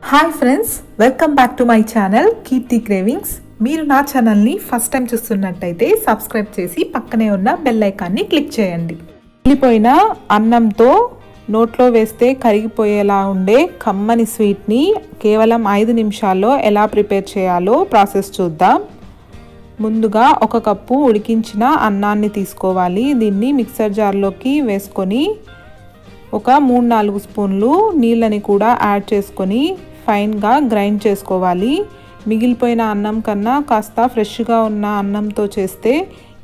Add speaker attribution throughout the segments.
Speaker 1: Hi friends, welcome back to my channel Keerthi cravings. మీరు నా ఛానల్ని ఫస్ట్ టైం చూస్తున్నట్టయితే సబ్స్క్రైబ్ చేసి పక్కనే ఉన్న బెల్ ఐకాన్ని క్లిక్ చేయండి. మిగిలిపోయిన అన్నంతో నోట్లో వేస్తే కరిగిపోయేలా ఉండే కమ్మని స్వీట్ని కేవలం 5 నిమిషాల్లో ఎలా ప్రిపేర్ చేయాలో ప్రాసెస్ చూద్దాం. ముందుగా 1 కప్పు ఉడికించిన అన్నాన్ని తీసుకోవాలి. దీన్ని మిక్సర్ జార్లోకి వేసుకొని ఒక 3-4 స్పూన్లు నీళ్ళని కూడా యాడ్ చేసుకొని ఫైన్గా గ్రైండ్ చేసుకోవాలి. మిగిలిపోయిన అన్నం కన్నా కాస్త ఫ్రెష్గా ఉన్న అన్నంతో చేస్తే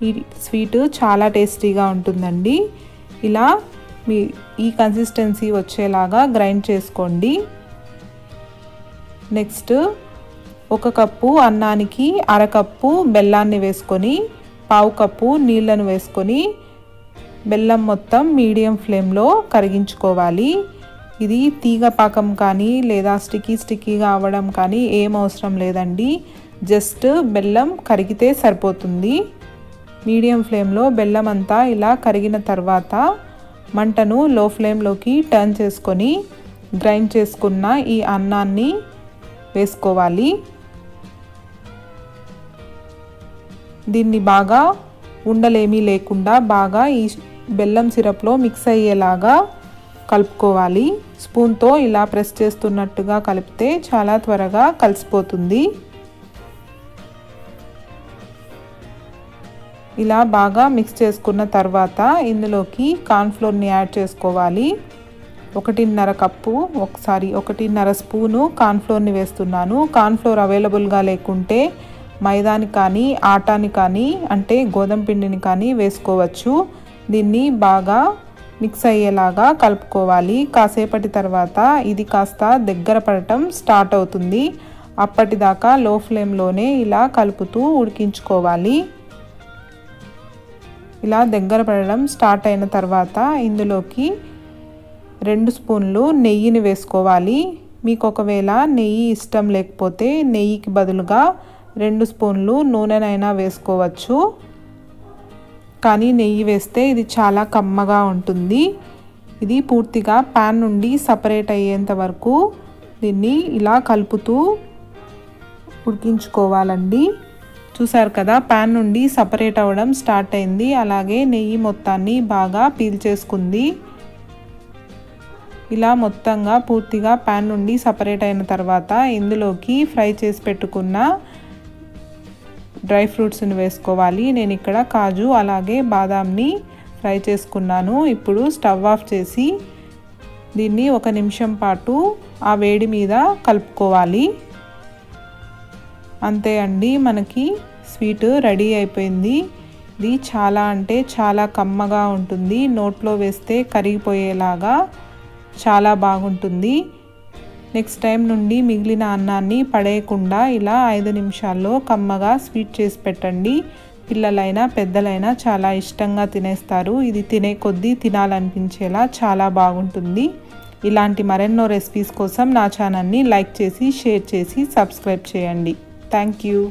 Speaker 1: ఈ స్వీట్ చాలా టేస్టీగా ఉంటుందండి. ఇలా ఈ కన్సిస్టెన్సీ వచ్చేలాగా గ్రైండ్ చేసుకోండి. నెక్స్ట్ 1 కప్పు అన్నానికి 1/2 కప్పు బెల్లాన్ని వేసుకొని 1/2 కప్పు నీళ్ళను వేసుకొని బెల్లం మొత్తం మీడియం ఫ్లేమ్లో కరిగించుకోవాలి. ఇది తీగ పాకం కానీ లేదా స్టిక్కీగా అవ్వడం కానీ ఏం అవసరం లేదండి. జస్ట్ బెల్లం కరిగితే సరిపోతుంది. మీడియం ఫ్లేమ్లో బెల్లం అంతా ఇలా కరిగిన తర్వాత మంటను లో ఫ్లేమ్లోకి టర్న్ చేసుకొని గ్రైండ్ చేసుకున్న ఈ అన్నాన్ని వేసుకోవాలి. దీన్ని బాగా ఉండలేమీ లేకుండా బాగా ఈ బెల్లం సిరప్లో మిక్స్ అయ్యేలాగా కలుపుకోవాలి. స్పూన్తో ఇలా ప్రెస్ చేస్తున్నట్టుగా కలిపితే చాలా త్వరగా కలిసిపోతుంది. ఇలా బాగా మిక్స్ చేసుకున్న తర్వాత ఇందులోకి కార్న్ఫ్లోర్ని యాడ్ చేసుకోవాలి. 1.5 స్పూను కార్న్ఫ్లోర్ని వేస్తున్నాను. కార్న్ఫ్లోర్ అవైలబుల్గా లేకుంటే మైదాని కానీ ఆటాని కానీ అంటే గోధుమ పిండిని కానీ వేసుకోవచ్చు. దీన్ని బాగా మిక్స్ అయ్యేలాగా కలుపుకోవాలి. కాసేపటి తర్వాత ఇది కాస్త దగ్గర పడటం స్టార్ట్ అవుతుంది. అప్పటిదాకా లో ఫ్లేమ్లోనే ఇలా కలుపుతూ ఉడికించుకోవాలి. ఇలా దగ్గర పడడం స్టార్ట్ అయిన తర్వాత ఇందులోకి 2 స్పూన్లు నెయ్యిని వేసుకోవాలి. మీకు ఒకవేళ నెయ్యి ఇష్టం లేకపోతే నెయ్యికి బదులుగా 2 స్పూన్లు నూనెనైనా వేసుకోవచ్చు. కానీ నెయ్యి వేస్తే ఇది చాలా కమ్మగా ఉంటుంది. ఇది పూర్తిగా ప్యాన్ నుండి సపరేట్ అయ్యేంత వరకు దీన్ని ఇలా కలుపుతూ ఉడికించుకోవాలండి. చూసారు కదా, ప్యాన్ నుండి సపరేట్ అవ్వడం స్టార్ట్ అయింది. అలాగే నెయ్యి మొత్తాన్ని బాగా పీల్చేసుకుంది. ఇలా మొత్తంగా పూర్తిగా ప్యాన్ నుండి సపరేట్ అయిన తర్వాత ఇందులోకి ఫ్రై చేసి పెట్టుకున్న డ్రై ఫ్రూట్స్ని వేసుకోవాలి. నేను ఇక్కడ కాజు అలాగే బాదాంని ఫ్రై చేసుకున్నాను. ఇప్పుడు స్టవ్ ఆఫ్ చేసి దీన్ని 1 నిమిషం పాటు ఆ వేడి మీద కలుపుకోవాలి. అంతే అండి, మనకి స్వీట్ రెడీ అయిపోయింది. ఇది చాలా అంటే చాలా కమ్మగా ఉంటుంది. నోట్లో వేస్తే కరిగిపోయేలాగా చాలా బాగుంటుంది. నెక్స్ట్ టైం నుండి మిగిలిన అన్నాన్ని పడేయకుండా ఇలా 5 నిమిషాల్లో కమ్మగా స్వీట్ చేసి పెట్టండి. పిల్లలైనా పెద్దలైనా చాలా ఇష్టంగా తినేస్తారు. ఇది తినే కొద్దీ తినాలనిపించేలా చాలా బాగుంటుంది. ఇలాంటి మరెన్నో రెసిపీస్ కోసం నా ఛానల్ని లైక్ చేసి షేర్ చేసి సబ్స్క్రైబ్ చేయండి. Thank you.